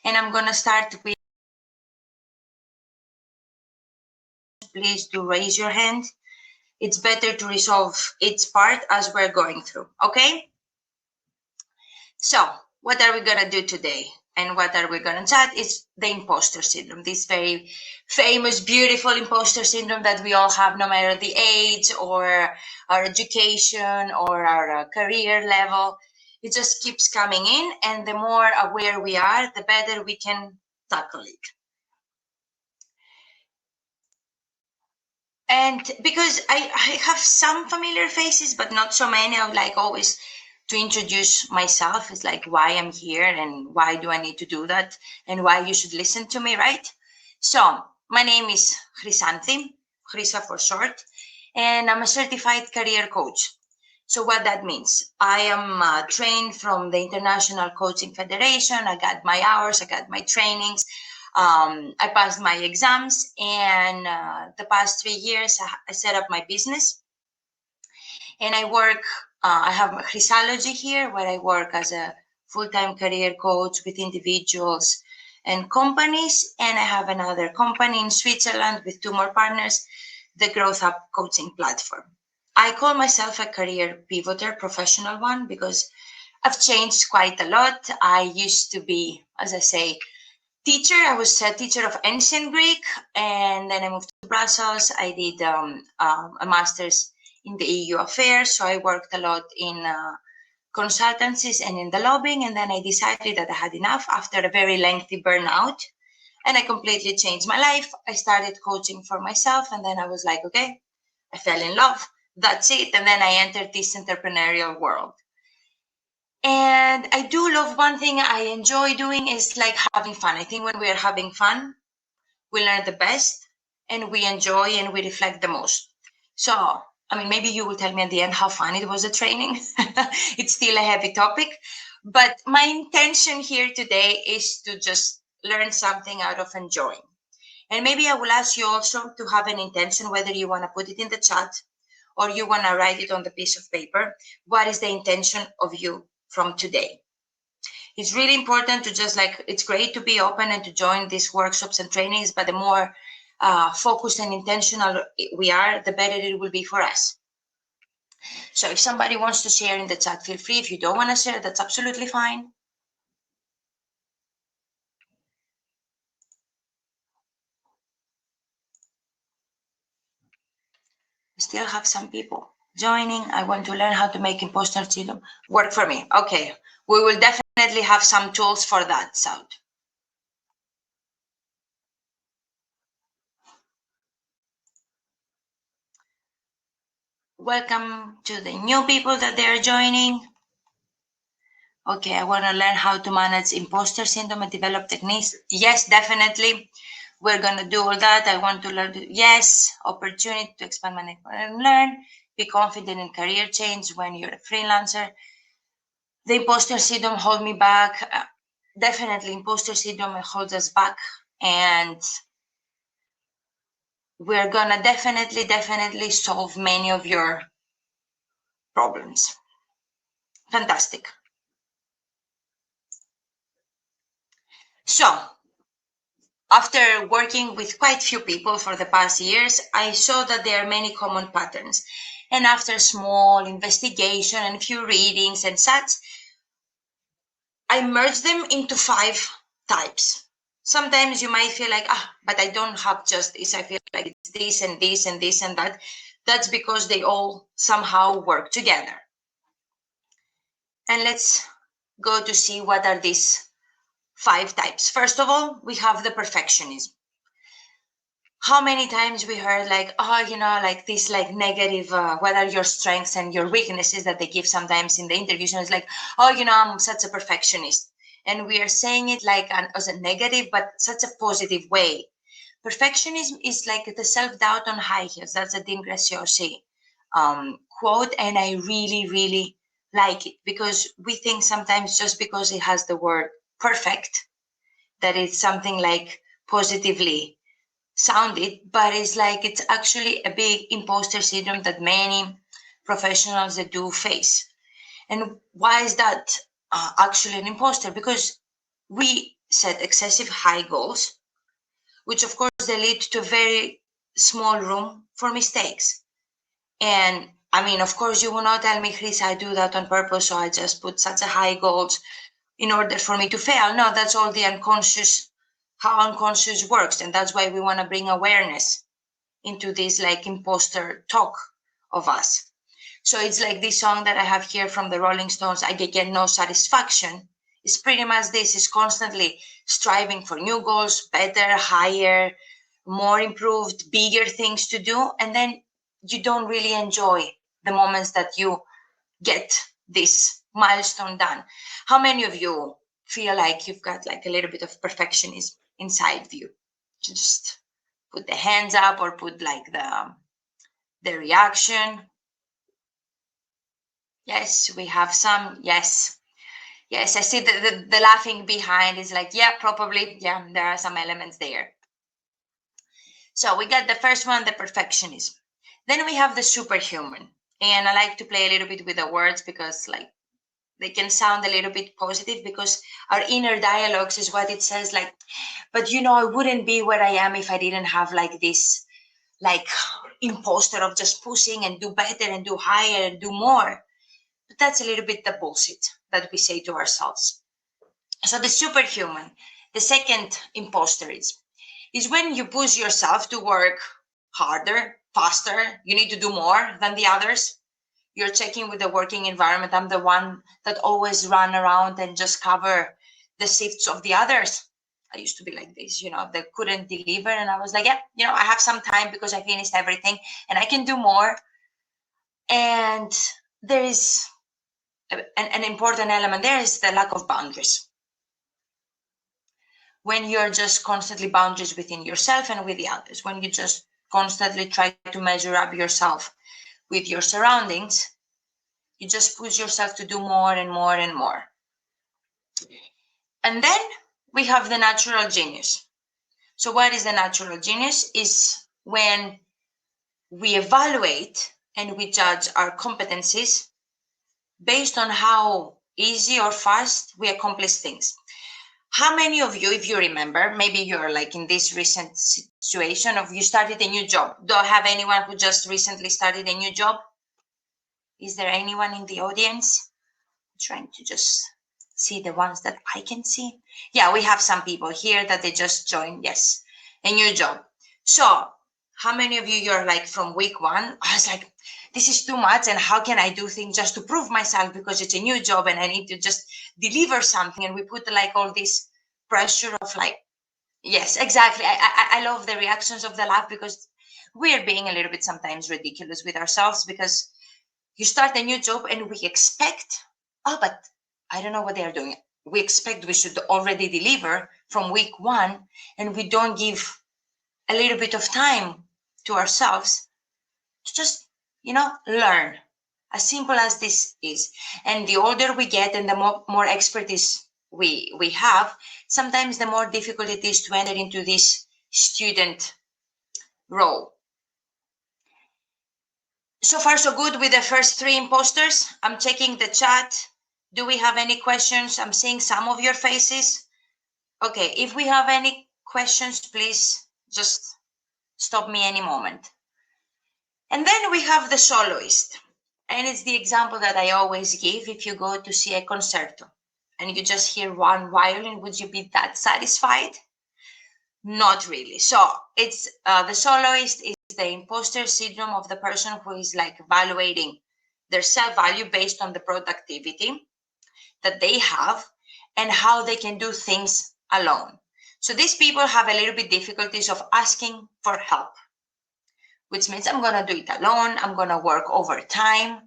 And I'm going to start with, please do raise your hand. It's better to resolve each part as we're going through, okay? So what are we going to do today? And what are we going to chat is the imposter syndrome, this very famous, beautiful imposter syndrome that we all have, no matter the age or our education or our career level. It just keeps coming in, and the more aware we are, the better we can tackle it. And because I have some familiar faces, but not so many, I would like always to introduce myself. It's like why I'm here and why do I need to do that and why you should listen to me, right? So my name is Chrysa for short, and I'm a certified career coach. So what that means, I am trained from the International Coaching Federation. I got my hours, I got my trainings. I passed my exams, and the past 3 years, I set up my business. And I work, I have Chrysalogy here, where I work as a full-time career coach with individuals and companies. And I have another company in Switzerland with 2 more partners, the GrowthUP coaching platform. I call myself a career pivoter, professional one, because I've changed quite a lot. I used to be, as I say, teacher. I was a teacher of ancient Greek, and then I moved to Brussels. I did a master's in the EU affairs, so I worked a lot in consultancies and in the lobbying, and then I decided that I had enough after a very lengthy burnout, and I completely changed my life. I started coaching for myself, and then I was like, okay, I fell in love. That's it. And then I entered this entrepreneurial world. And I do love one thing I enjoy doing is like having fun. I think when we are having fun, we learn the best and we enjoy and we reflect the most. So, I mean, maybe you will tell me at the end how fun it was, the training. It's still a heavy topic, but my intention here today is to just learn something out of enjoying. And maybe I will ask you also to have an intention, whether you want to put it in the chat or you want to write it on the piece of paper. What is the intention of you from today? It's really important to just like, it's great to be open and to join these workshops and trainings, but the more focused and intentional we are, the better it will be for us. So if somebody wants to share in the chat, feel free. If you don't want to share, that's absolutely fine. We still have some people joining. I want to learn how to make imposter syndrome work for me. Okay, we will definitely have some tools for that, Saud. Welcome to the new people that they are joining. Okay, I want to learn how to manage imposter syndrome and develop techniques. Yes, definitely. We're going to do all that. I want to learn. Yes, opportunity to expand my network and learn. Be confident in career change when you're a freelancer. The imposter syndrome hold me back. Definitely, imposter syndrome holds us back. And we're going to definitely solve many of your problems. Fantastic. So, after working with quite few people for the past years, I saw that there are many common patterns. And after small investigation and a few readings and such, I merged them into 5 types. Sometimes you might feel like, but I don't have just this. I feel like it's this and this and this and that. That's because they all somehow work together. And let's go to see what are these 5 types. First of all, we have the perfectionism. How many times we heard like, like this, like negative, what are your strengths and your weaknesses that they give sometimes in the interviews. And it's like, I'm such a perfectionist. And we are saying it like as a negative, but such a positive way. Perfectionism is like the self-doubt on high heels. That's a Dean Graziosi quote. And I really like it, because we think sometimes just because it has the word perfect, that it's something like positively sounded, but it's like it's actually a big imposter syndrome that many professionals that do face. And why is that actually an imposter? Because we set excessive high goals, which of course they lead to very small room for mistakes. And I mean, of course, you will not tell me, Chris, I do that on purpose, so I just put such a high goals in order for me to fail. No, that's all the unconscious, how unconscious works. And that's why we want to bring awareness into this like imposter talk of us. So it's like this song that I have here from the Rolling Stones, I get no satisfaction. It's pretty much this, is constantly striving for new goals, better, higher, more improved, bigger things to do. And then you don't really enjoy the moments that you get this milestone done. How many of you feel like you've got like a little bit of perfectionism inside you? Just put the hands up or put like the reaction. Yes, we have some. Yes. Yes, I see the laughing behind is like, yeah, probably. Yeah, there are some elements there. So we got the first one, the perfectionism. Then we have the superhuman. And I like to play a little bit with the words because like they can sound a little bit positive, because our inner dialogues is what it says, like, but you know, I wouldn't be where I am if I didn't have like this like imposter of just pushing and do better and do higher and do more. But that's a little bit the bullshit that we say to ourselves. So the superhuman, the second imposter is when you push yourself to work harder, faster, you need to do more than the others. You're checking with the working environment. I'm the one that always run around and just cover the shifts of the others. I used to be like this, you know, they couldn't deliver. And I was like, yeah, you know, I have some time because I finished everything and I can do more. And there is an important element there is the lack of boundaries. When you're just constantly boundaries within yourself and with the others, when you just constantly try to measure up yourself with your surroundings, you just push yourself to do more and more and more. And then we have the natural genius. So what is the natural genius? Is when we evaluate and we judge our competencies based on how easy or fast we accomplish things. How many of you, if you remember, maybe you're like in this recent situation of you started a new job. Do I have anyone who just recently started a new job? Is there anyone in the audience? I'm trying to just see the ones that I can see. Yeah, we have some people here that they just joined. Yes, a new job. So how many of you, you're like from week one, I was like, this is too much, and how can I do things just to prove myself because it's a new job and I need to just deliver something, and we put like all this pressure of like, yes, exactly. I love the reactions of the laugh, because we're being a little bit sometimes ridiculous with ourselves, because you start a new job and we expect, oh, but I don't know what they're doing. We expect we should already deliver from week one, and we don't give a little bit of time to ourselves to just, you know, learn. As simple as this is. And the older we get and the more expertise we have, sometimes the more difficult it is to enter into this student role. So far, so good with the first three imposters. I'm checking the chat. Do we have any questions? I'm seeing some of your faces. Okay, if we have any questions, please just stop me any moment. And then we have the soloist. And it's the example that I always give. If you go to see a concerto and you just hear one violin, would you be that satisfied? Not really. So it's the soloist is the imposter syndrome of the person who is like evaluating their self-value based on the productivity that they have and how they can do things alone. So these people have a little bit difficulties of asking for help, which means I'm going to do it alone. I'm going to work overtime.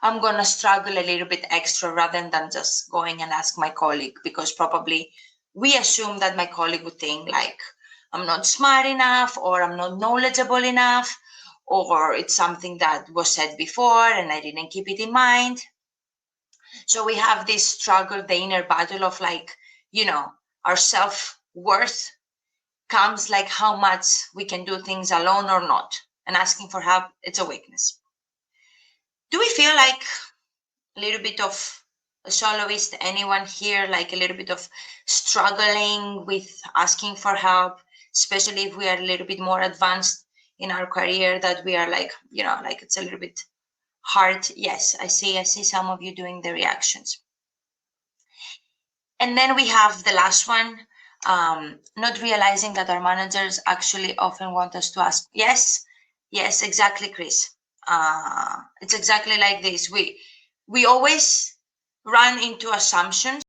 I'm going to struggle a little bit extra rather than just going and ask my colleague, because probably we assume that my colleague would think like, I'm not smart enough, or I'm not knowledgeable enough, or it's something that was said before and I didn't keep it in mind. So we have this struggle, the inner battle of like, you know, our self-worth comes like how much we can do things alone or not. And asking for help, it's a weakness. Do we feel like a little bit of a soloist, anyone here like a little bit of struggling with asking for help, especially if we are a little bit more advanced in our career, that we are like, like it's a little bit hard? Yes, I see some of you doing the reactions. And then we have the last one, not realizing that our managers actually often want us to ask. Yes, exactly, Chris. It's exactly like this. We always run into assumptions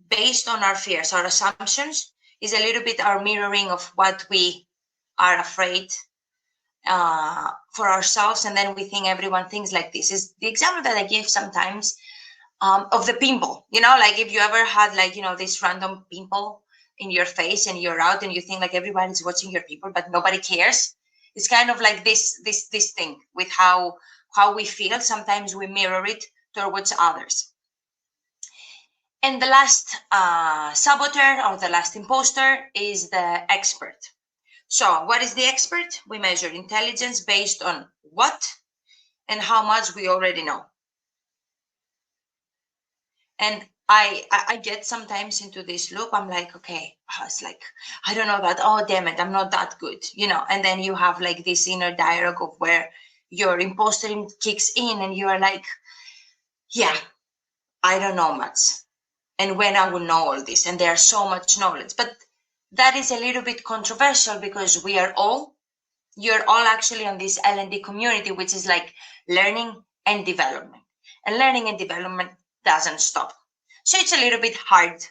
based on our fears. Our assumptions is a little bit our mirroring of what we are afraid for ourselves, and then we think everyone thinks like this. Is the example that I give sometimes of the pimple. Like if you ever had like this random pimple in your face and you're out and you think like everybody's watching your pimple but nobody cares. It's kind of like this thing with how we feel. Sometimes we mirror it towards others. And the last saboteur or the last imposter is the expert. So what is the expert? We measure intelligence based on what and how much we already know. And I get sometimes into this loop. I'm like, okay, it's like, I don't know that. Oh, damn it, I'm not that good, And then you have like this inner dialogue of where your imposter kicks in and you are like, yeah, I don't know much. And when I will know all this, and there's so much knowledge. But that is a little bit controversial because you're all actually on this L&D community, which is like learning and development. And learning and development doesn't stop. So it's a little bit hard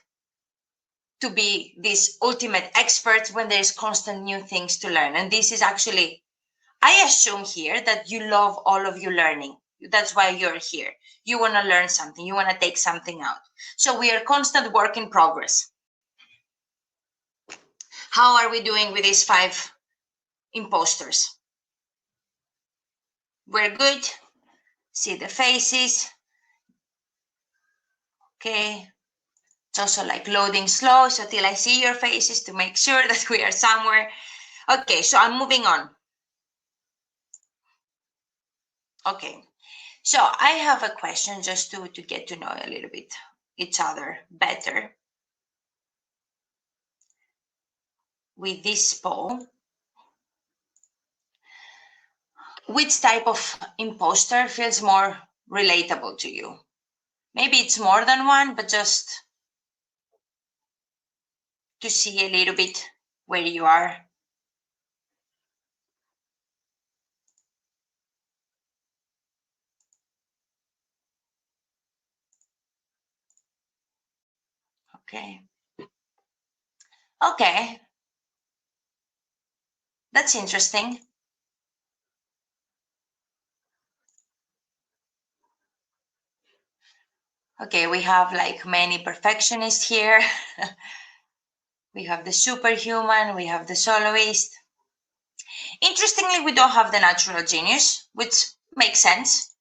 to be this ultimate expert when there's constant new things to learn. And this is actually, I assume here that you love all of your learning. That's why you're here. You want to learn something. You want to take something out. So we are constant work in progress. How are we doing with these 5 imposters? We're good. See the faces. Okay. It's also like loading slow, so till I see your faces to make sure that we are somewhere. Okay, so I'm moving on. Okay, so I have a question just to get to know a little bit each other better. With this poll, which type of imposter feels more relatable to you? Maybe it's more than one, but just to see a little bit where you are. Okay. Okay. That's interesting. Okay, we have like many perfectionists here. We have the superhuman, we have the soloist. Interestingly, we don't have the natural genius, which makes sense.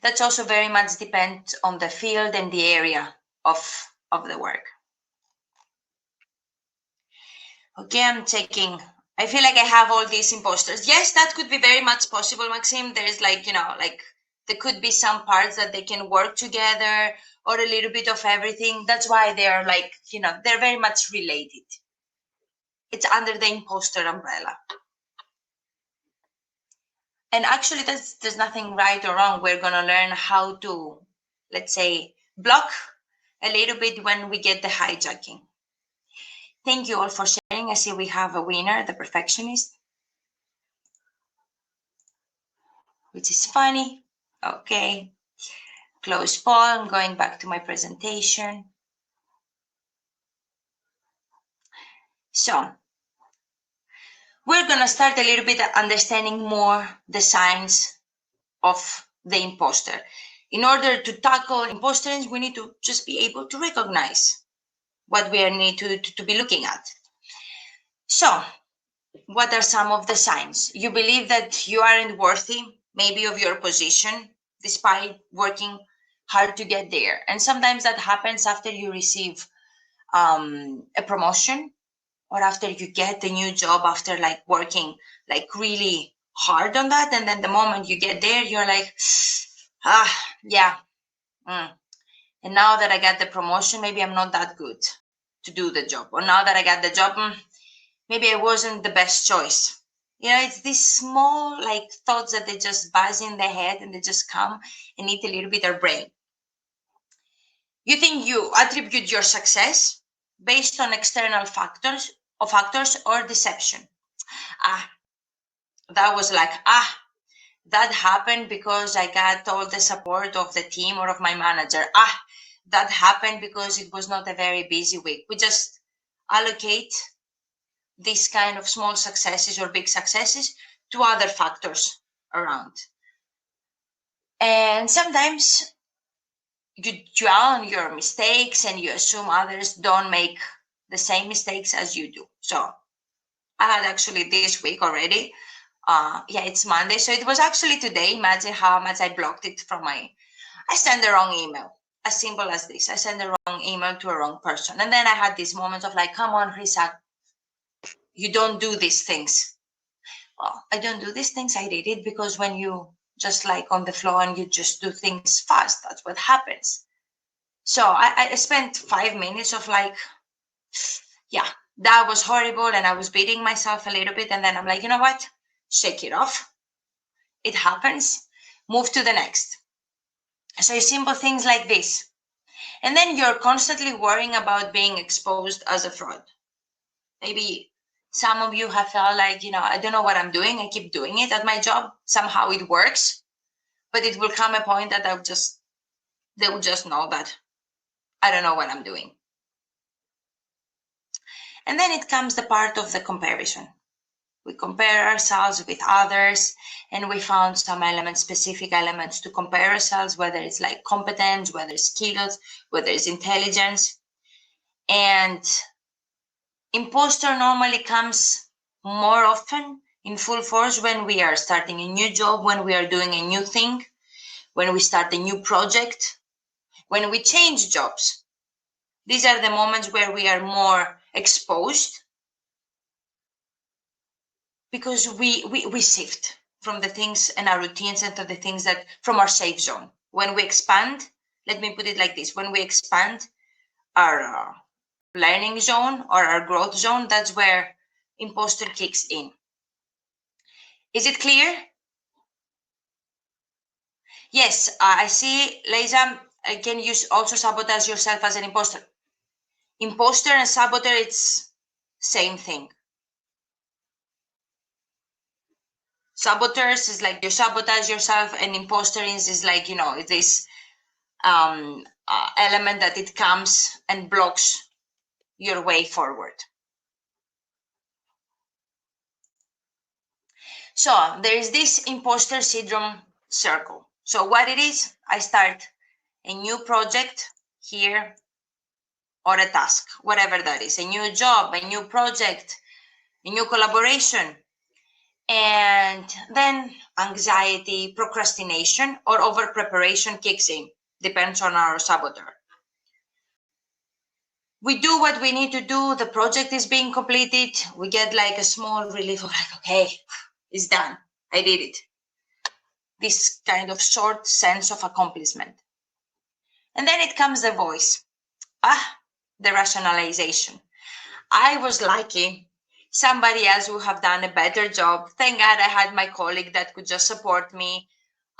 That's also very much depends on the field and the area of the work. Okay, I'm checking. I feel like I have all these imposters. Yes, that could be very much possible, Maxim. There's like, like there could be some parts that they can work together or a little bit of everything. That's why they're like, they're very much related. It's under the imposter umbrella. And actually, there's nothing right or wrong. We're going to learn how to, let's say, block a little bit when we get the hijacking. Thank you all for sharing. I see we have a winner, the perfectionist, which is funny. Okay. Close poll. I'm going back to my presentation. So we're going to start a little bit understanding more the signs of the imposter. In order to tackle imposters, we need to just be able to recognize what we need to be looking at. So what are some of the signs? You believe that you aren't worthy, maybe, of your position, despite working hard to get there. And sometimes that happens after you receive a promotion or after you get the new job, after like working like really hard on that. And then the moment you get there, you're like, Yeah. And now that I got the promotion, maybe I'm not that good to do the job. Or now that I got the job, maybe I wasn't the best choice. It's these small like thoughts that they just buzz in the head and they just come and eat a little bit our brain. You think you attribute your success based on external factors or deception. Ah, that was like, that happened because I got all the support of the team or of my manager. That happened because it was not a very busy week. We just allocate these kind of small successes or big successes to other factors around. And sometimes you dwell on your mistakes and you assume others don't make the same mistakes as you do. So I had actually this week already. It's Monday. So it was actually today. Imagine how much I blocked it from I sent the wrong email. As simple as this. I sent the wrong email to a wrong person. And then I had this moment of like, come on, Chrysa, you don't do these things. Well, I don't do these things. I did it because when you just like on the floor and you just do things fast, that's what happens. So I spent 5 minutes of like, that was horrible. And I was beating myself a little bit. And then I'm like, you know what? Shake it off. It happens. Move to the next. So simple things like this. And then you're constantly worrying about being exposed as a fraud. Maybe some of you have felt like, I don't know what I'm doing. I keep doing it at my job. Somehow it works. But it will come a point that they will just know that I don't know what I'm doing. And then it comes the part of the comparison. We compare ourselves with others, and we found some elements, specific elements to compare ourselves, whether it's like competence, whether it's skills, whether it's intelligence. And imposter normally comes more often in full force when we are starting a new job, when we are doing a new thing, when we start a new project, when we change jobs. These are the moments where we are more exposed because we shift from the things and our routines into the things that from our safe zone. When we expand, let me put it like this, when we expand our learning zone or our growth zone, that's where imposter kicks in. Is it clear? Yes, I see, Leisa, can you also sabotage yourself as an imposter? Imposter and saboteur, it's same thing. Saboteurs is like you sabotage yourself, and imposter is like, this element that it comes and blocks your way forward. So there is this imposter syndrome circle. So what it is, I start a new project here or a task, whatever that is, a new job, a new project, a new collaboration. And then anxiety, procrastination, or over preparation kicks in, depends on our saboteur. We do what we need to do, the project is being completed, we get like a small relief of like, okay, it's done, I did it. This kind of short sense of accomplishment. And then it comes the voice, the rationalization. I was lucky. Somebody else would have done a better job. Thank God I had my colleague that could just support me.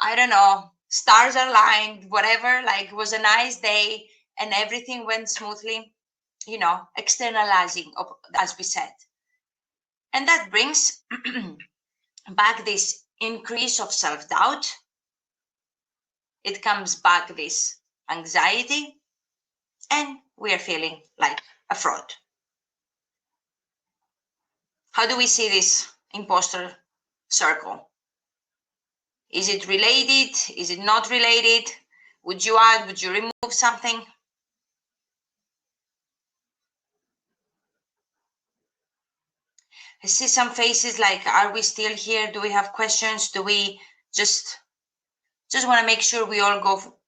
I don't know, stars aligned, whatever, like it was a nice day and everything went smoothly, externalizing, as we said. And that brings back this increase of self-doubt. It comes back this anxiety, and we are feeling like a fraud. How do we see this imposter circle? Is it related? Is it not related? Would you add? Would you remove something? I see some faces like, are we still here? Do we have questions? Do we just want to make sure we all go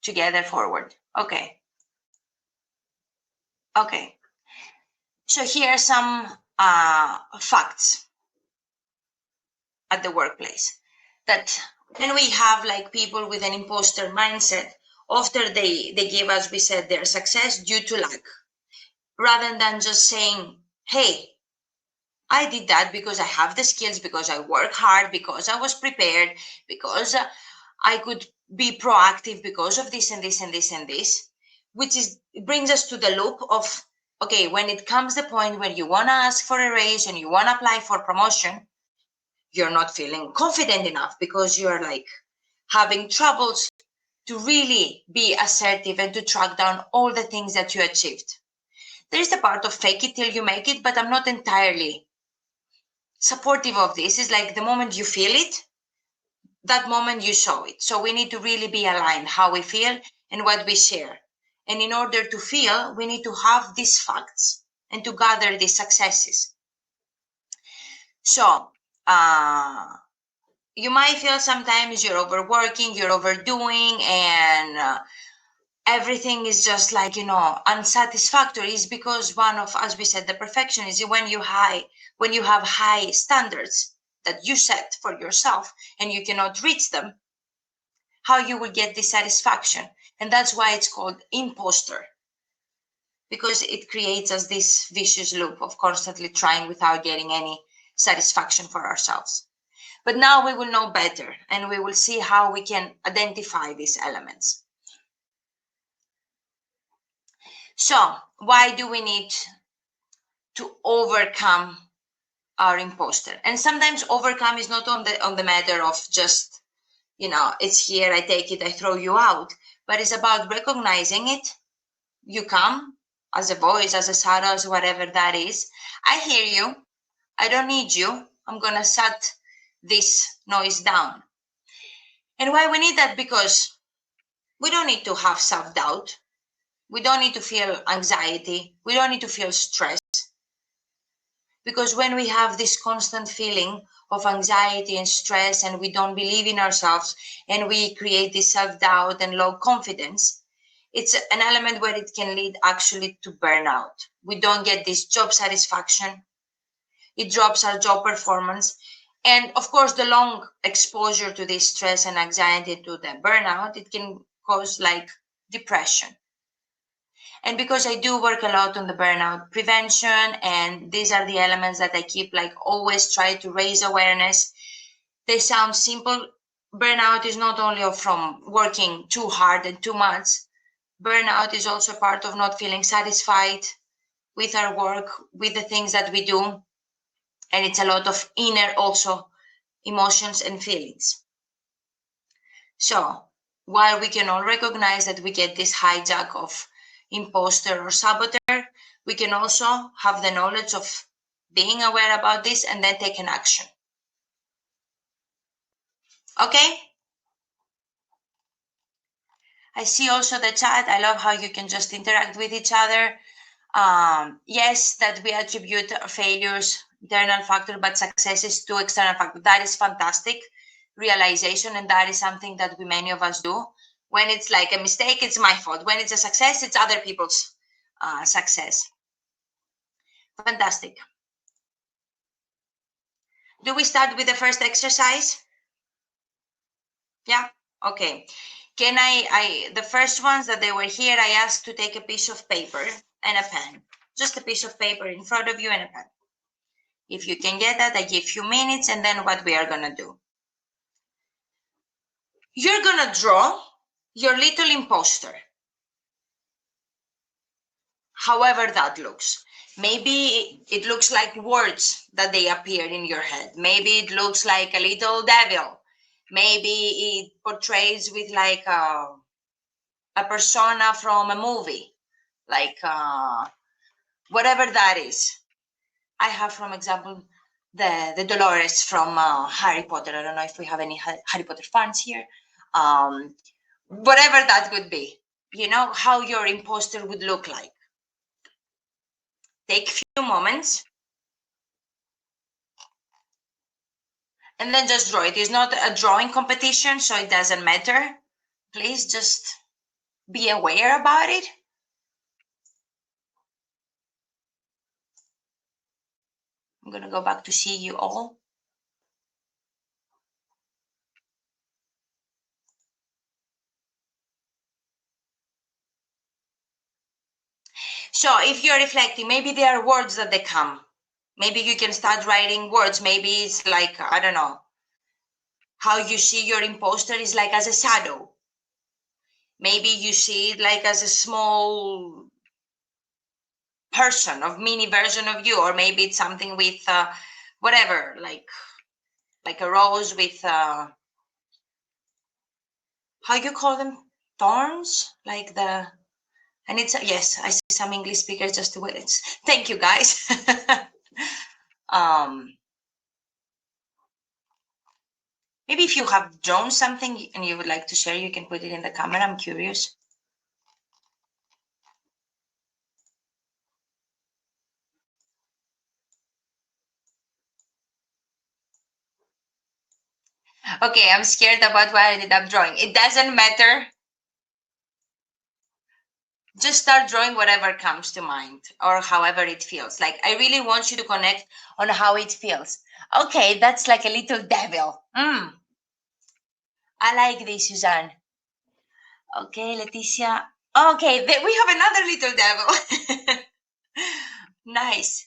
together forward? Okay. Okay. So here are some facts at the workplace that And we have like people with an imposter mindset. After they give us, we said, their success due to lack, rather than just saying, hey, I did that because I have the skills, because I work hard, because I was prepared, because I could be proactive because of this and this and this and this, which is brings us to the loop of, okay, when it comes the point where you want to ask for a raise and you want to apply for promotion, you're not feeling confident enough because you're like having troubles to really be assertive and to track down all the things that you achieved. There is a part of fake it till you make it, but I'm not entirely supportive of this. Is like the moment you feel it, that moment you show it. So we need to really be aligned how we feel and what we share. And in order to feel, we need to have these facts and to gather these successes. So you might feel sometimes you're overworking, you're overdoing, and everything is just like, unsatisfactory. Is because one of, as we said, the perfection is when you have high standards that you set for yourself and you cannot reach them, how you will get dissatisfaction. And that's why it's called imposter, because it creates us this vicious loop of constantly trying without getting any satisfaction for ourselves. But now we will know better and we will see how we can identify these elements. So why do we need to overcome our imposter? And sometimes overcome is not on the matter of just, it's here, I take it, I throw you out, but it's about recognizing it. You come as a voice, as a shadow, as whatever that is. I hear you. I don't need you. I'm going to shut this noise down. And why we need that? Because we don't need to have self-doubt. We don't need to feel anxiety. We don't need to feel stress. Because when we have this constant feeling of anxiety and stress and we don't believe in ourselves and we create this self-doubt and low confidence, it's an element where it can lead actually to burnout. We don't get this job satisfaction. It drops our job performance. And of course, the long exposure to this stress and anxiety to the burnout, it can cause like depression. And because I do work a lot on the burnout prevention, and these are the elements that I keep like always try to raise awareness. They sound simple. Burnout is not only from working too hard and too much. Burnout is also part of not feeling satisfied with our work, with the things that we do. And it's a lot of inner also emotions and feelings. So while we can all recognize that we get this hijack of imposter or saboteur, we can also have the knowledge of being aware about this and then take an action. Okay? I see also the chat. I love how you can just interact with each other. Yes, that we attribute failures, internal factor, but successes to external factor. That is fantastic realization, and that is something that many of us do. When it's like a mistake, it's my fault. When it's a success, it's other people's success. Fantastic. Do we start with the first exercise? Yeah. Okay. Can the first ones that they were here, I asked to take a piece of paper and a pen. Just a piece of paper in front of you and a pen. If you can get that, I give you minutes, and then what we are going to do. You're going to draw your little imposter. However that looks. Maybe it looks like words that they appear in your head. Maybe it looks like a little devil. Maybe it portrays with like a persona from a movie, like whatever that is. I have, for example, the Dolores from Harry Potter. I don't know if we have any Harry Potter fans here. Whatever that could be, how your imposter would look like. Take a few moments and then just draw it. It's not a drawing competition, so it doesn't matter. Please just be aware about it. I'm going to go back to see you all. So if you're reflecting, maybe there are words that they come. Maybe you can start writing words. Maybe it's like, I don't know, how you see your imposter is like as a shadow. Maybe you see it like as a small person of mini version of you, or maybe it's something with whatever, like a rose with how you call them, thorns, like the, and it's yes, I see some English speakers just to wait. Thank you guys. um Maybe if you have drawn something and you would like to share, you can put it in the camera. I'm curious. Okay, I'm scared about what I ended up drawing. It doesn't matter. Just start drawing whatever comes to mind or however it feels. Like, I really want you to connect on how it feels. Okay, that's like a little devil. I like this, Suzanne. Okay, Leticia. Okay, we have another little devil. Nice.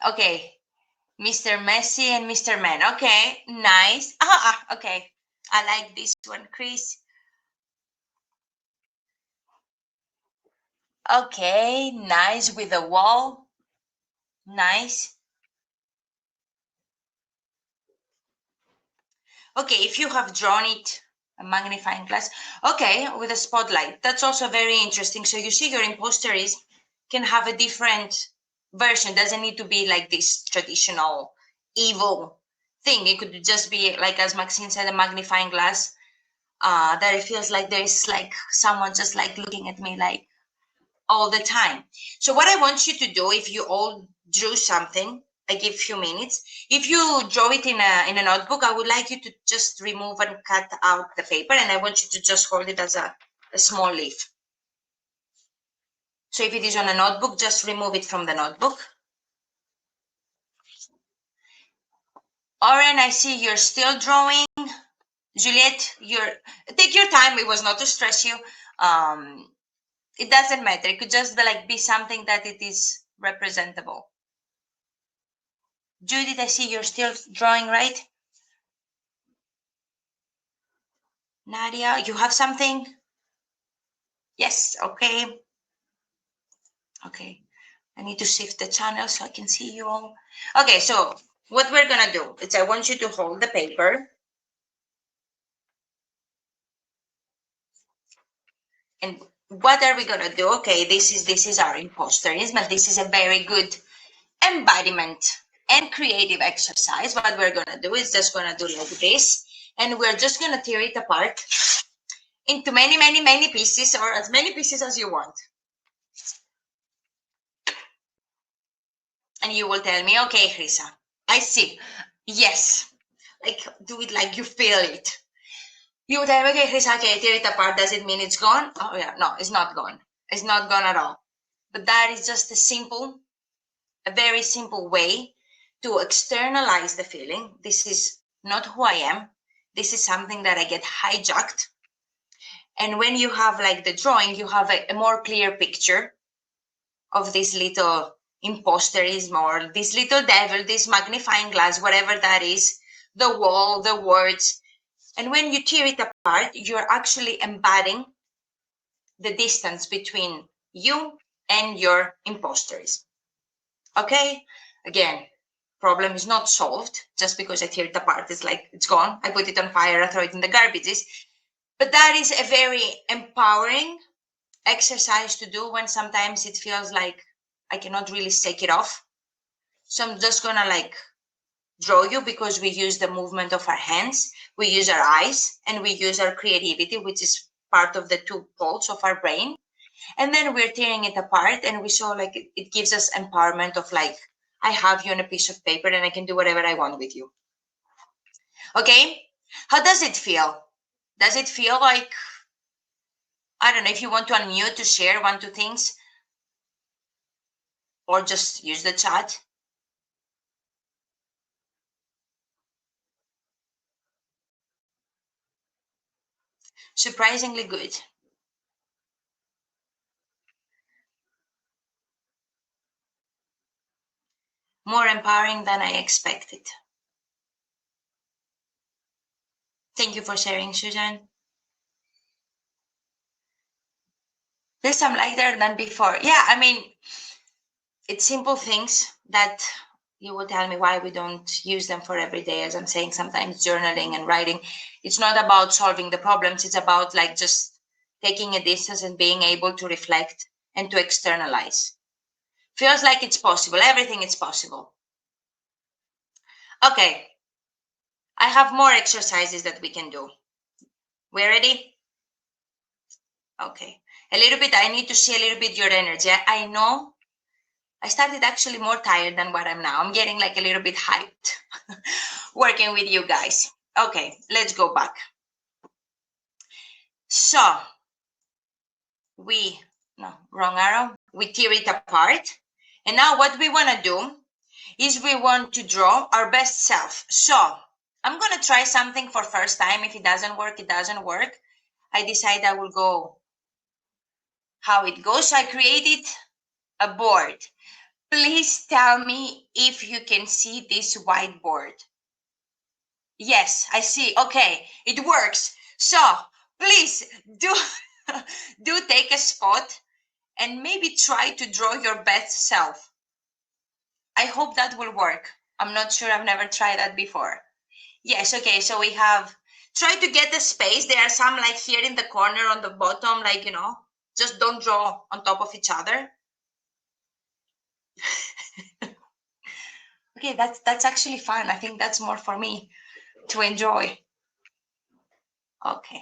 Okay, Mr. Messi and Mr. Man. Okay, nice. Okay. I like this one, Chris. Okay, nice with the wall. Nice. Okay, if you have drawn it, a magnifying glass. Okay, with a spotlight. That's also very interesting. So you see your imposter is can have a different version. Doesn't need to be like this traditional evil thing. It could just be like, as Maxine said, a magnifying glass. That it feels like there's like someone just like looking at me like all the time. So what I want you to do, if you all drew something, I give few minutes. If you draw it in a notebook, I would like you to just remove and cut out the paper, and I want you to just hold it as a small leaf. So if it is on a notebook, just remove it from the notebook. Oren, I see you're still drawing. Juliette, take your time. It was not to stress you. It doesn't matter. It could just be something that it is representable. Judith, I see you're still drawing, right? Nadia, you have something? Yes, okay. Okay. I need to shift the channel so I can see you all. Okay, so what we're gonna do is I want you to hold the paper. And what are we gonna do? Okay, this is our imposterism, but this is a very good embodiment and creative exercise. What we're gonna do is just gonna do like this, and we're just gonna tear it apart into many, many, many pieces, or as many pieces as you want. And you will tell me, okay, Chrysa, I see. Yes. Like, do it like you feel it. You will tell me, okay, Chrysa, okay, tear it apart. Does it mean it's gone? Oh, yeah. No, it's not gone. It's not gone at all. But that is just a very simple way to externalize the feeling. This is not who I am. This is something that I get hijacked. And when you have like the drawing, you have a more clear picture of this little imposterism or this little devil, this magnifying glass, whatever that is, the wall, the words. And when you tear it apart, you're actually embodying the distance between you and your imposterism. Okay? Again, problem is not solved just because I tear it apart. It's like it's gone. I put it on fire, I throw it in the garbages. But that is a very empowering exercise to do when sometimes it feels like I cannot really shake it off. So I'm just gonna draw you because we use the movement of our hands, we use our eyes, and we use our creativity, which is part of the two poles of our brain. And then we're tearing it apart, and we show it gives us empowerment of I have you on a piece of paper and I can do whatever I want with you. Okay? How does it feel? Does it feel like, I don't know, if you want to unmute to share one, two things, or just use the chat? Surprisingly good. more empowering than I expected. Thank you for sharing, Susan. Yes, I'm lighter than before. Yeah, I mean, it's simple things that you will tell me why we don't use them for every day. As I'm saying, sometimes journaling and writing, it's not about solving the problems. It's about like just taking a distance and being able to reflect and to externalize. Feels like it's possible. Everything is possible. Okay. I have more exercises that we can do. We ready? Okay. A little bit, I need to see a little bit your energy. I know I started actually more tired than what I'm now. I'm getting like a little bit hyped working with you guys. Okay, let's go back. So wrong arrow. We tear it apart. And now what we want to do is we want to draw our best self. So I'm going to try something for first time. If it doesn't work, it doesn't work. I decide I will go how it goes. So I created a board. Please tell me if you can see this whiteboard. Yes, I see. Okay, it works. So please do, do take a spot and maybe try to draw your best self. I hope that will work. I'm not sure. I've never tried that before. Yes, okay, so we have, try to get the space. There are some like here in the corner on the bottom, like, you know, just don't draw on top of each other. Okay, that's actually fun. I think that's more for me to enjoy. Okay.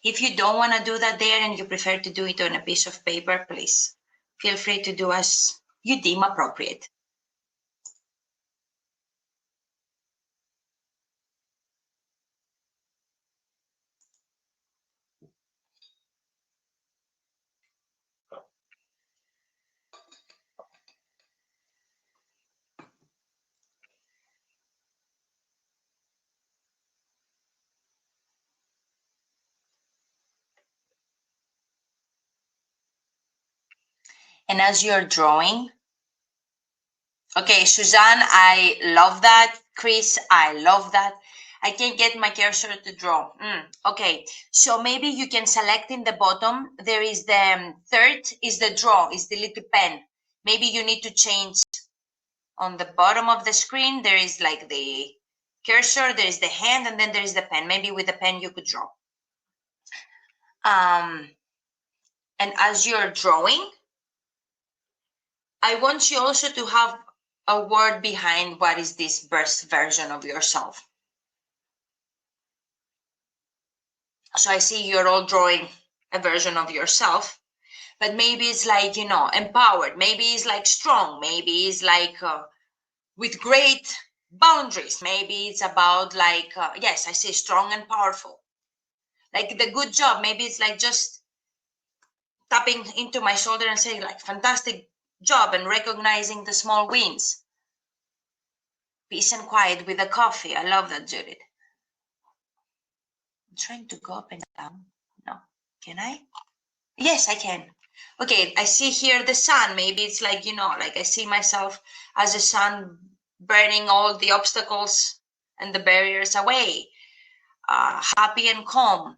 If you don't want to do that there and you prefer to do it on a piece of paper, please feel free to do as you deem appropriate. And as you're drawing, okay, Suzanne, I love that. Chris, I love that. I can get my cursor to draw. Okay, so maybe you can select in the bottom. There is the third is the draw, is the little pen. Maybe you need to change on the bottom of the screen. There is like the cursor, there is the hand, and then there is the pen. Maybe with the pen you could draw. And as you're drawing, I want you also to have a word behind what is this best version of yourself. So I see you're all drawing a version of yourself, but maybe it's like, you know, empowered. Maybe it's like strong. Maybe it's like with great boundaries. Maybe it's about like, yes, I say strong and powerful. Like the good job. Maybe it's like just tapping into my shoulder and saying like, fantastic job, and recognizing the small wins. Peace and quiet with a coffee. I love that, Judith. I'm trying to go up and down. No, can I? Yes, I can. Okay, I see here the sun. Maybe it's like, you know, like I see myself as a sun burning all the obstacles and the barriers away. Happy and calm.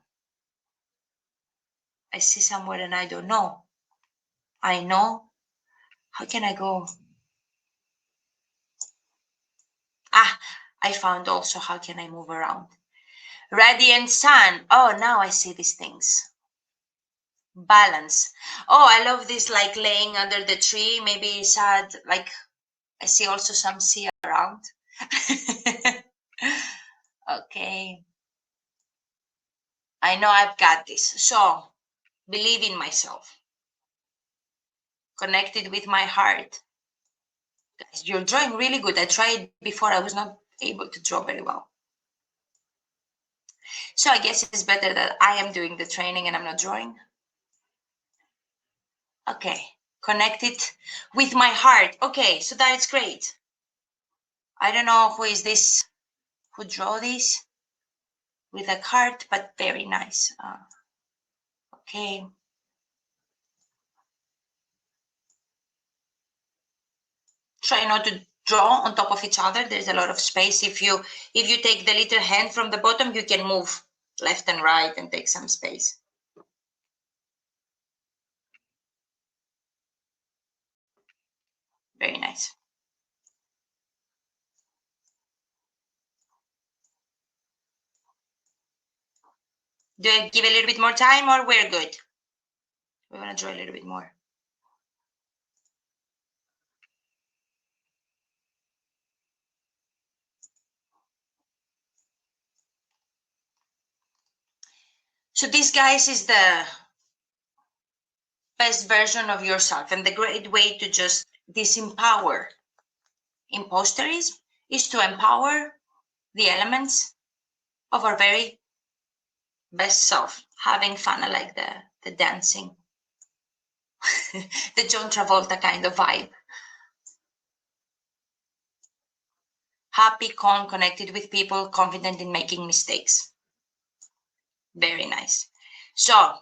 I see somewhere and I don't know. I know. How can I go? I found also how can I move around. Radiant sun. Oh, now I see these things. Balance. Oh, I love this, like laying under the tree. Maybe sad, like I see also some sea around. Okay. I know I've got this. So believe in myself. Connected with my heart. Guys, you're drawing really good. I tried before. I was not able to draw very well. So I guess it's better that I am doing the training and I'm not drawing. Okay. Connected with my heart. Okay, so that is great. I don't know who is this, who drew this with a heart, but very nice. Okay. Try not to draw on top of each other. There's a lot of space. If you take the little hand from the bottom, you can move left and right and take some space. Very nice. Do I give a little bit more time or we're good? We want to draw a little bit more. So this, guys, is the best version of yourself, and the great way to just disempower imposterism is to empower the elements of our very best self, having fun. I like the dancing, the John Travolta kind of vibe. Happy, calm, connected with people, confident in making mistakes. Very nice. So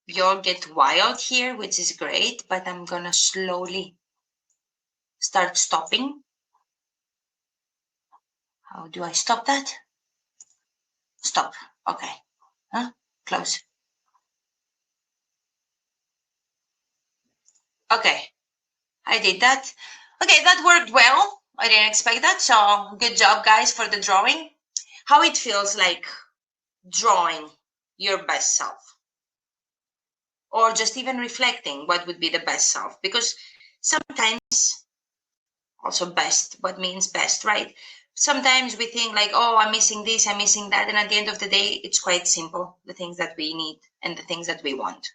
you'll get wild here, which is great, but I'm gonna slowly start stopping. How do I stop that? Stop. Okay. Huh? Close. Okay. I did that. Okay, that worked well. I didn't expect that. So good job, guys, for the drawing. How it feels like drawing your best self, or just even reflecting what would be the best self, because sometimes also best, what means best, right? Sometimes we think like, oh, I'm missing this, I'm missing that, and at the end of the day, it's quite simple, the things that we need and the things that we want.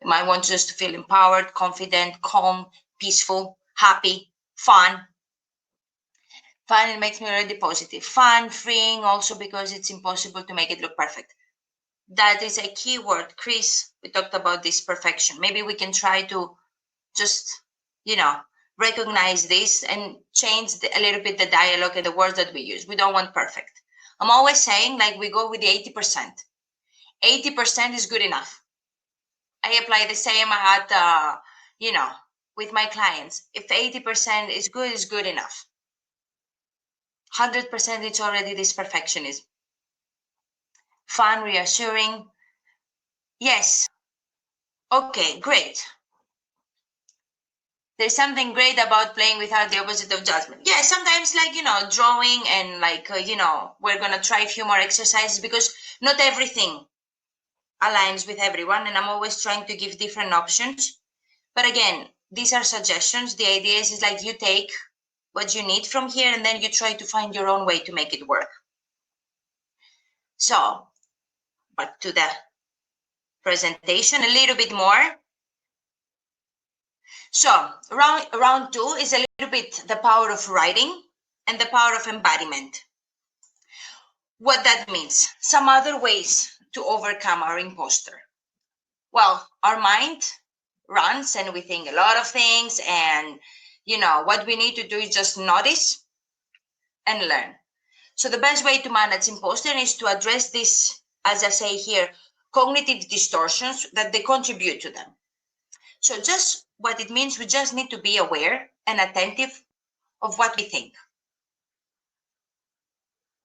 We might want just to feel empowered, confident, calm, peaceful, happy, fun. Fun, it makes me already positive. Fun, freeing, also because it's impossible to make it look perfect. That is a key word. Chris, we talked about this perfection. Maybe we can try to just, recognize this and change a little bit the dialogue and the words that we use. We don't want perfect. I'm always saying, like, we go with the 80%. 80% is good enough. I apply the same at, with my clients. If 80% is good enough. 100% it's already this perfectionism. Fun, reassuring. Yes. Okay, great. There's something great about playing without the opposite of judgment. Yeah, sometimes like, drawing and we're going to try a few more exercises because not everything aligns with everyone. And I'm always trying to give different options. But again, these are suggestions. The idea is like you take what you need from here and then you try to find your own way to make it work. So, back to the presentation a little bit more. So round 2 is a little bit the power of writing and the power of embodiment. What that means, some other ways to overcome our imposter. Well, our mind runs and we think a lot of things, and what we need to do is just notice and learn. So the best way to manage imposter is to address this, as I say here, cognitive distortions that they contribute to them. So just what it means, we just need to be aware and attentive of what we think.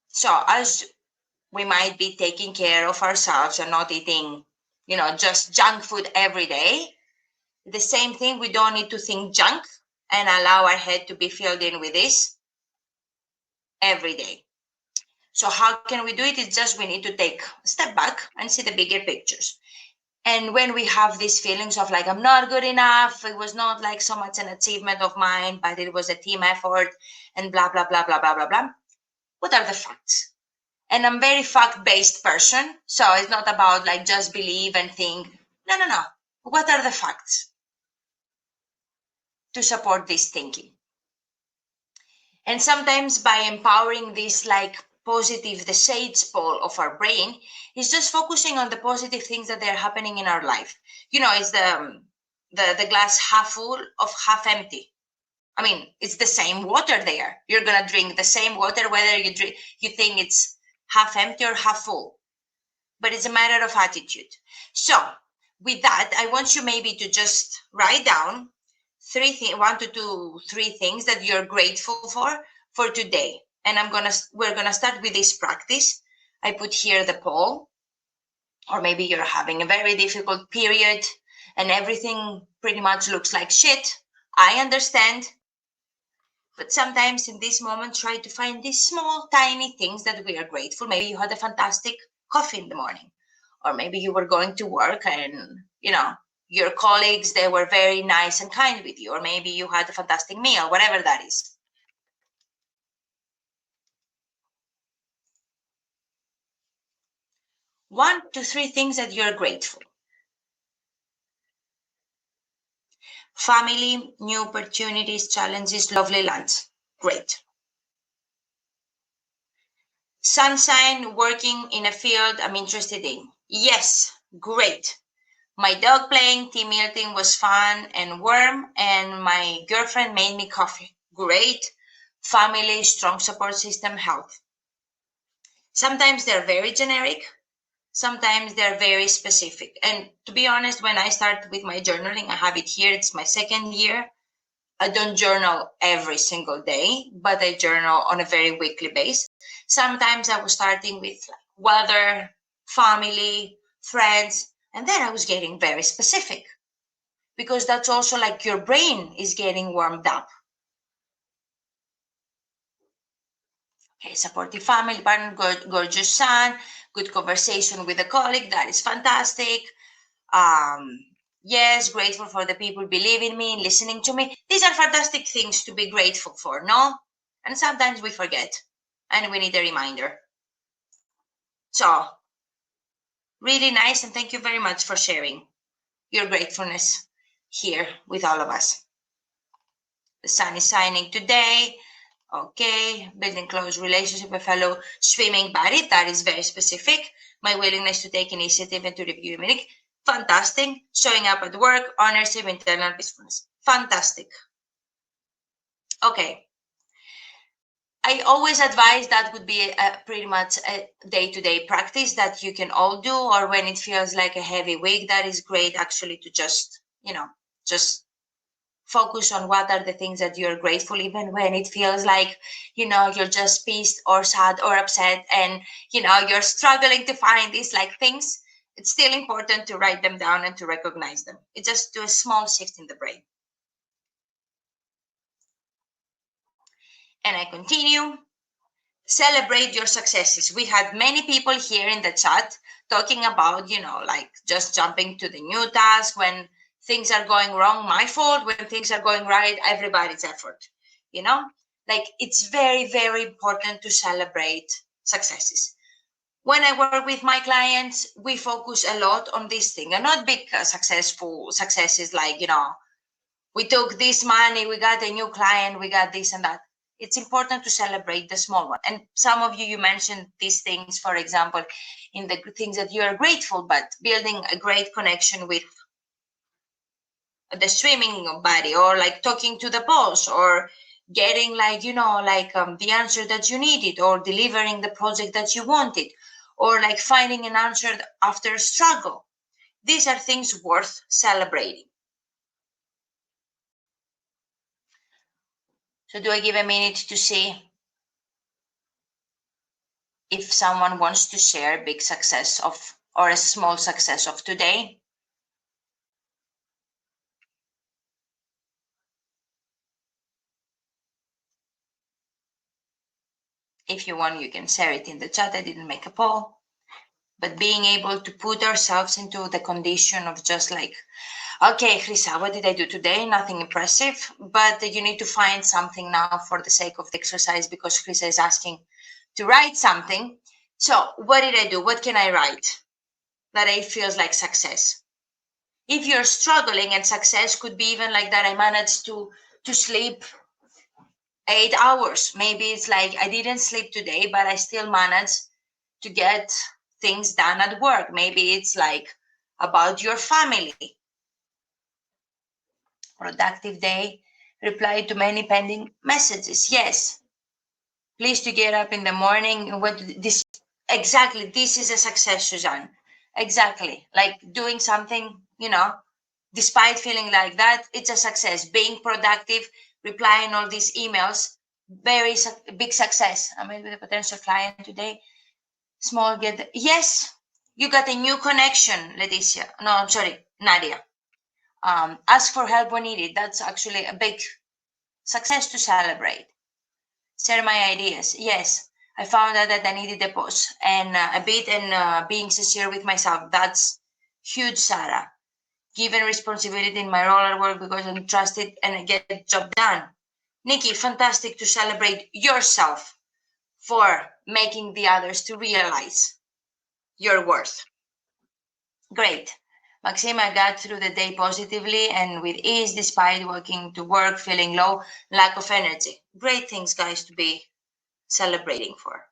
So as we might be taking care of ourselves and not eating, just junk food every day, the same thing, we don't need to think junk and allow our head to be filled in with this every day. So how can we do it? It's just we need to take a step back and see the bigger pictures. And when we have these feelings of like, I'm not good enough, it was not like so much an achievement of mine, but it was a team effort and blah, blah, blah, blah, blah, blah, blah. What are the facts? And I'm very fact-based person. So it's not about like just believe and think. No. What are the facts to support this thinking? And sometimes by empowering this like positive, the sage pole of our brain is just focusing on the positive things that they're happening in our life. It's the glass half full of half empty. I mean, it's the same water there. You're gonna drink the same water whether you think it's half empty or half full. but it's a matter of attitude. So with that, I want you maybe to just write down one to two, three things that you're grateful for today. And we're gonna start with this practice. I put here the poll, or maybe you're having a very difficult period and everything pretty much looks like shit. I understand. But sometimes in this moment, try to find these small, tiny things that we are grateful. Maybe you had a fantastic coffee in the morning, or maybe you were going to work and, your colleagues, they were very nice and kind with you, or maybe you had a fantastic meal, whatever that is. One to three things that you're grateful. Family, new opportunities, challenges, lovely lunch. Great. Sunshine, working in a field I'm interested in. Yes, great. My dog playing, team meeting was fun and warm, and my girlfriend made me coffee. Great. Family, strong support system, health. Sometimes they're very generic. Sometimes they're very specific. And to be honest, when I start with my journaling, I have it here. It's my second year. I don't journal every single day, but I journal on a very weekly basis. Sometimes I was starting with weather, family, friends, and then I was getting very specific because that's also like your brain is getting warmed up. Okay, supportive family, partner, gorgeous son, good conversation with a colleague, that is fantastic. Yes, grateful for the people believing me, listening to me. These are fantastic things to be grateful for, no? And sometimes we forget and we need a reminder. So, really nice, and thank you very much for sharing your gratefulness here with all of us. The sun is shining today. Okay, building close relationship with fellow swimming buddy. That is very specific. My willingness to take initiative and to review meaning. Fantastic. Showing up at work, ownership, internal peacefulness. Fantastic. Okay. I always advise that would be pretty much a day-to-day practice that you can all do, or when it feels like a heavy week, that is great actually to just focus on what are the things that you're grateful, even when it feels like, you're just pissed or sad or upset and, you're struggling to find these things. It's still important to write them down and to recognize them. It just do a small shift in the brain. And I continue. Celebrate your successes. We had many people here in the chat talking about, just jumping to the new task when things are going wrong, my fault. When things are going right, everybody's effort. It's very, very important to celebrate successes. When I work with my clients, we focus a lot on this thing, and not big successful successes we took this money, we got a new client, we got this and that. It's important to celebrate the small one. And some of you mentioned these things, for example, in the things that you are grateful, but building a great connection with the swimming buddy, or talking to the boss, or getting the answer that you needed, or delivering the project that you wanted, or finding an answer after a struggle. These are things worth celebrating. So do I give a minute to see if someone wants to share a big success or a small success of today? If you want, you can share it in the chat. I didn't make a poll. But being able to put ourselves into the condition of just okay, Chrysa, what did I do today? Nothing impressive, but you need to find something now for the sake of the exercise, because Chrysa is asking to write something. So what did I do? What can I write that I feels like success? If you're struggling, and success could be even that I managed to sleep 8 hours. Maybe it's I didn't sleep today, but I still managed to get things done at work. Maybe it's about your family. Productive day. Reply to many pending messages. Yes. Pleased to get up in the morning. What this Exactly. This is a success, Suzanne. Exactly. Like doing something, despite feeling like that, it's a success. Being productive, replying all these emails, very big success. I met with a potential client today. Small get. Yes, you got a new connection, Leticia. No, I'm sorry, Nadia. Ask for help when needed. That's actually a big success to celebrate. Share my ideas. Yes, I found out that I needed a pause and a bit, and being sincere with myself. That's huge, Sarah. Given responsibility in my role at work because I'm trusted and I get the job done. Nikki, fantastic to celebrate yourself for making the others to realize your worth. Great. Maxima got through the day positively and with ease despite walking to work feeling low, lack of energy. Great things, guys, to be celebrating for.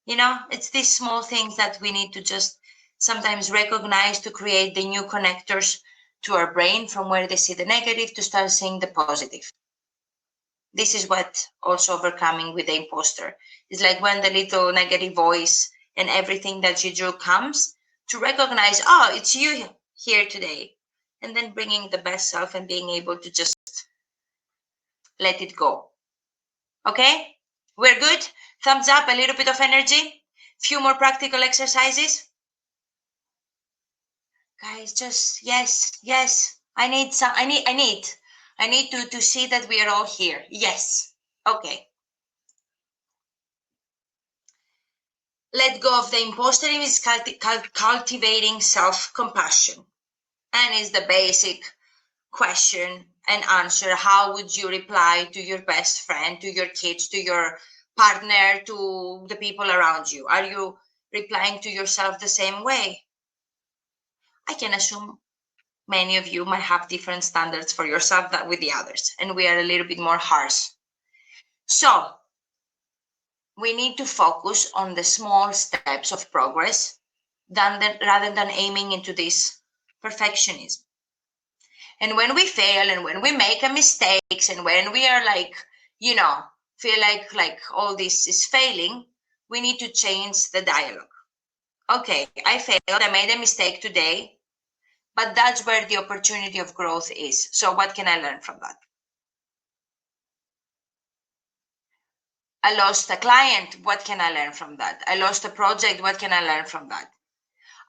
It's these small things that we need to just sometimes recognize to create the new connectors to our brain from where they see the negative to start seeing the positive. This is what also overcoming with the imposter is like when the little negative voice and everything that you do comes to recognize, oh, it's you here today. And then bringing the best self and being able to just let it go. Okay? We're good? Thumbs up, a little bit of energy. Few more practical exercises. Guys, just yes, yes. I need some I need to see that we are all here. Yes. Okay. Let go of the imposter is cultivating self-compassion. And is the basic question and answer. How would you reply to your best friend, to your kids, to your partner, to the people around you? Are you replying to yourself the same way? I can assume many of you might have different standards for yourself than with the others, and we are a little bit more harsh. So we need to focus on the small steps of progress rather than aiming into this perfectionism. And when we fail and when we make a mistakes and when we are like, feel like all this is failing, we need to change the dialogue. Okay, I failed, I made a mistake today, but that's where the opportunity of growth is. So what can I learn from that? I lost a client. What can I learn from that? I lost a project. What can I learn from that?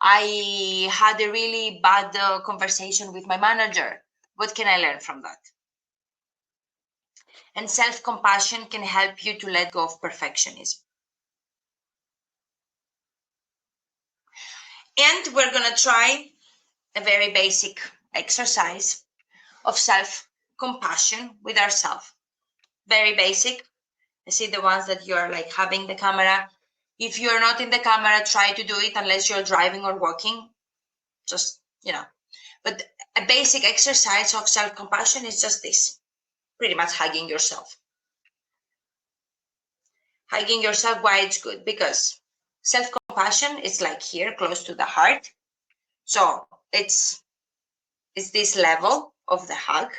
I had a really bad conversation with my manager. What can I learn from that? And self-compassion can help you to let go of perfectionism. And we're going to try a very basic exercise of self-compassion with ourselves. Very basic. I see the ones that you're like having the camera. If you're not in the camera, try to do it unless you're driving or walking. Just, But a basic exercise of self-compassion is just this. Pretty much hugging yourself. Hugging yourself, why it's good? Because self-compassion is like here, close to the heart. So it's this level of the hug.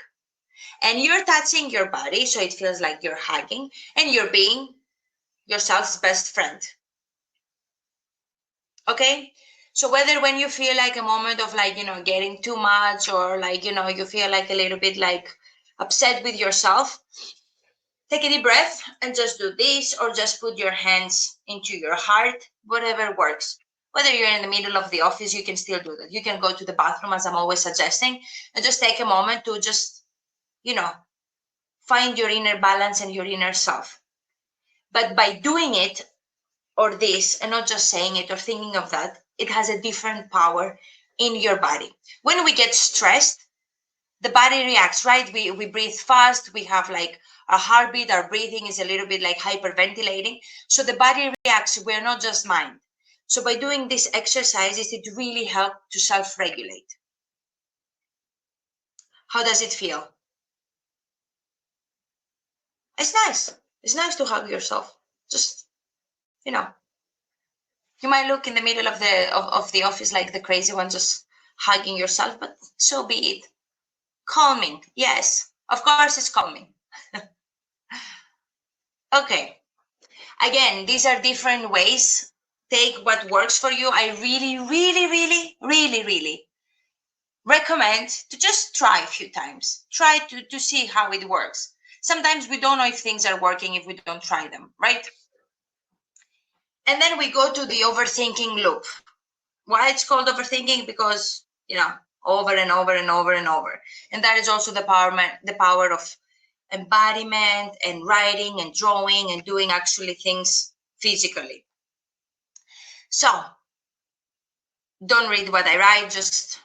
And you're touching your body, so it feels like you're hugging. And you're being yourself's best friend. Okay? So whether when you feel like a moment of like, getting too much or like, you feel like a little bit like upset with yourself, take a deep breath and just do this, or just put your hands into your heart, whatever works. Whether you're in the middle of the office, you can still do that. You can go to the bathroom, as I'm always suggesting, and just take a moment to just, find your inner balance and your inner self. But by doing it or this, and not just saying it or thinking of that, it has a different power in your body. When we get stressed, the body reacts, right? We breathe fast, we have like our heartbeat, our breathing is a little bit like hyperventilating. So the body reacts, we're not just mind. So by doing these exercises, it really helps to self-regulate. How does it feel? It's nice. It's nice to hug yourself. Just, you might look in the middle of the office like the crazy one, just hugging yourself, but so be it. Calming, yes, of course it's calming. Okay, again, these are different ways, take what works for you, I really, really, really, really, really recommend to just try a few times. Try to see how it works. Sometimes we don't know if things are working if we don't try them, right? And then we go to the overthinking loop. Why it's called overthinking? Because, over and over and over and over. And that is also the power of embodiment and writing and drawing and doing actually things physically. So don't read what I write, just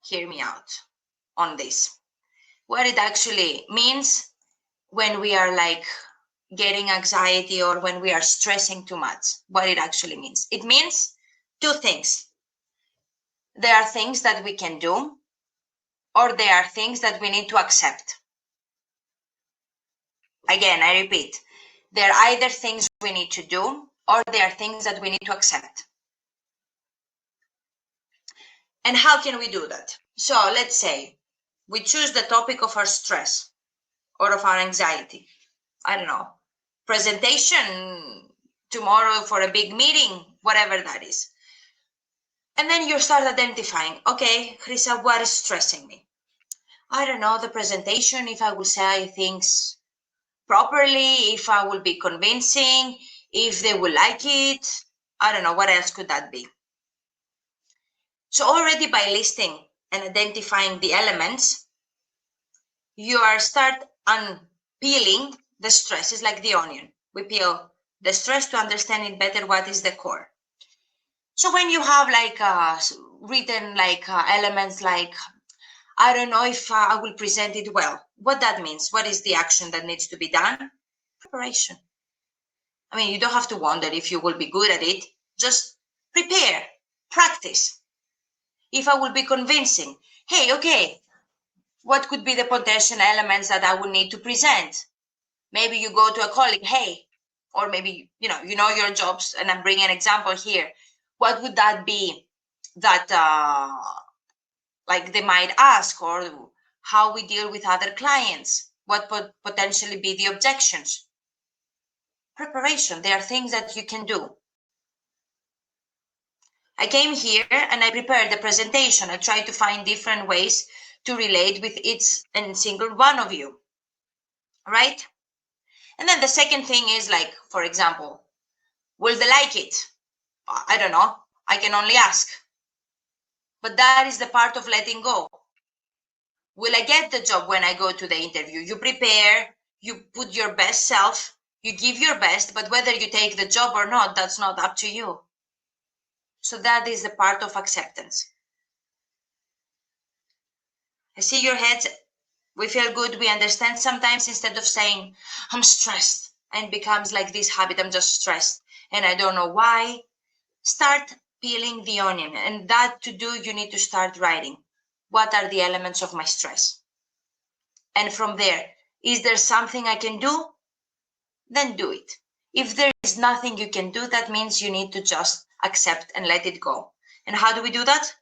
hear me out on this. What it actually means when we are like getting anxiety or when we are stressing too much, what it actually means. It means two things. There are things that we can do, or there are things that we need to accept. Again, I repeat, there are either things we need to do, or there are things that we need to accept. And how can we do that? So let's say we choose the topic of our stress or of our anxiety. I don't know, presentation tomorrow for a big meeting, whatever that is. And then you start identifying, okay, Chrysa, what is stressing me? I don't know, the presentation, if I will say things properly, if I will be convincing, if they will like it. I don't know, what else could that be? So already by listing and identifying the elements, you are start unpeeling the stress. It's like the onion. We peel the stress to understand it better, what is the core. So when you have like written like elements like, I don't know if I will present it well, what that means, what is the action that needs to be done? Preparation. I mean, you don't have to wonder if you will be good at it. Just prepare, practice. If I will be convincing, hey, okay, what could be the potential elements that I will need to present? Maybe you go to a colleague, hey, or maybe, you know your jobs, and I'm bringing an example here. What would that be that like they might ask, or how we deal with other clients? What would potentially be the objections? Preparation. There are things that you can do. I came here and I prepared the presentation. I tried to find different ways to relate with each and single one of you, right? And then the second thing is like, for example, will they like it? I don't know. I can only ask. But that is the part of letting go. Will I get the job when I go to the interview? You prepare, you put your best self, you give your best, but whether you take the job or not, that's not up to you. So that is the part of acceptance. I see your heads. We feel good. We understand sometimes, instead of saying, I'm stressed, and becomes like this habit, I'm just stressed and I don't know why. Start peeling the onion. And that to do, you need to start writing. What are the elements of my stress? And from there, is there something I can do? Then do it. If there is nothing you can do, that means you need to just accept and let it go. And how do we do that?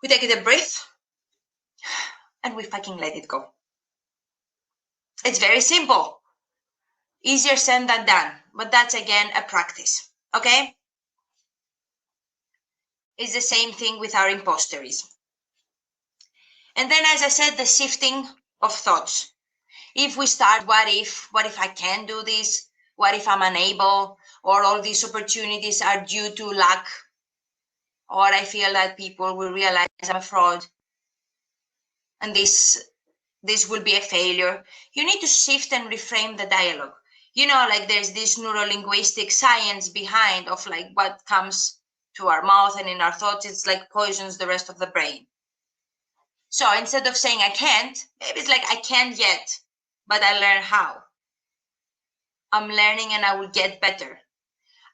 We take a deep breath and we fucking let it go. It's very simple. Easier said than done, but that's again a practice, okay? It's the same thing with our imposterism. And then, as I said, the shifting of thoughts. If we start, what if I can't do this? What if I'm unable? Or all these opportunities are due to luck? Or I feel that people will realize I'm a fraud and this will be a failure. You need to shift and reframe the dialogue. Like there's this neuro-linguistic science behind of like what comes to our mouth and in our thoughts, it's like poisons the rest of the brain. So instead of saying I can't, maybe it's like I can't yet, but I learn how. I'm learning and I will get better.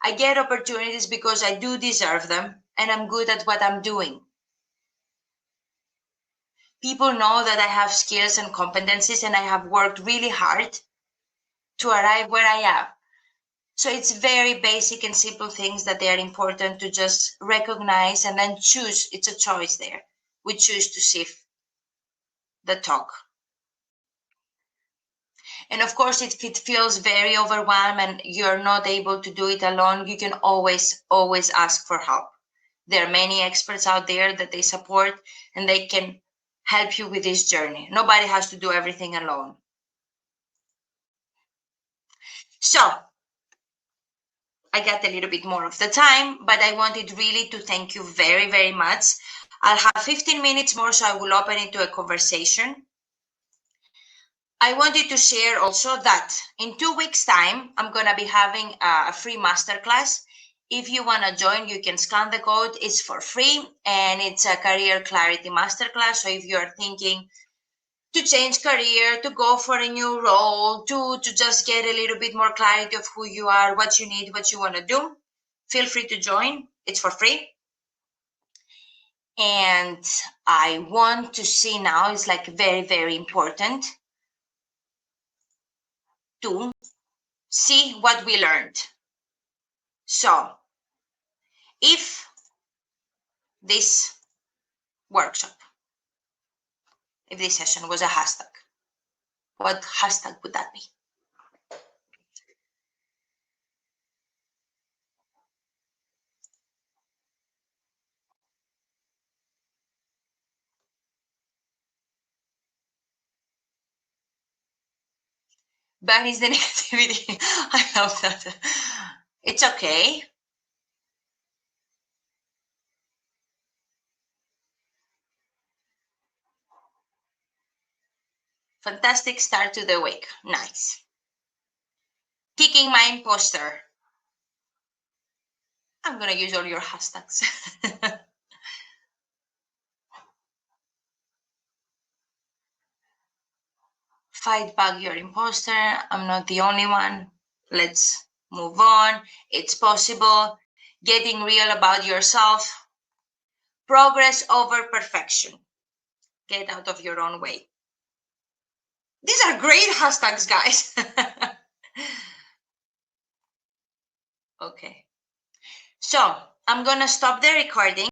I get opportunities because I do deserve them and I'm good at what I'm doing. People know that I have skills and competencies and I have worked really hard to arrive where I am. So it's very basic and simple things that they are important to just recognize and then choose. It's a choice there. We choose to shift the talk. And of course, if it feels very overwhelmed and you're not able to do it alone, you can always ask for help. There are many experts out there that they support, and they can help you with this journey. Nobody has to do everything alone. So I got a little bit more of the time, but I wanted really to thank you very, very much. I'll have 15 minutes more, so I will open it to a conversation. I wanted to share also that in 2 weeks' time, I'm going to be having a free masterclass. If you want to join, you can scan the code. It's for free, and it's a career clarity masterclass. So if you're thinking to change career, to go for a new role, to just get a little bit more clarity of who you are, what you need, what you want to do, feel free to join. It's for free. And I want to see now, it's like very, very important to see what we learned. So if this workshop, if this session was a hashtag, what hashtag would that be? Banish the negativity. I love that. It's okay. Fantastic start to the week. Nice. Kicking my imposter. I'm going to use all your hashtags. Fight back your imposter. I'm not the only one. Let's move on. It's possible. Getting real about yourself. Progress over perfection. Get out of your own way. These are great hashtags, guys. Okay. So I'm going to stop the recording.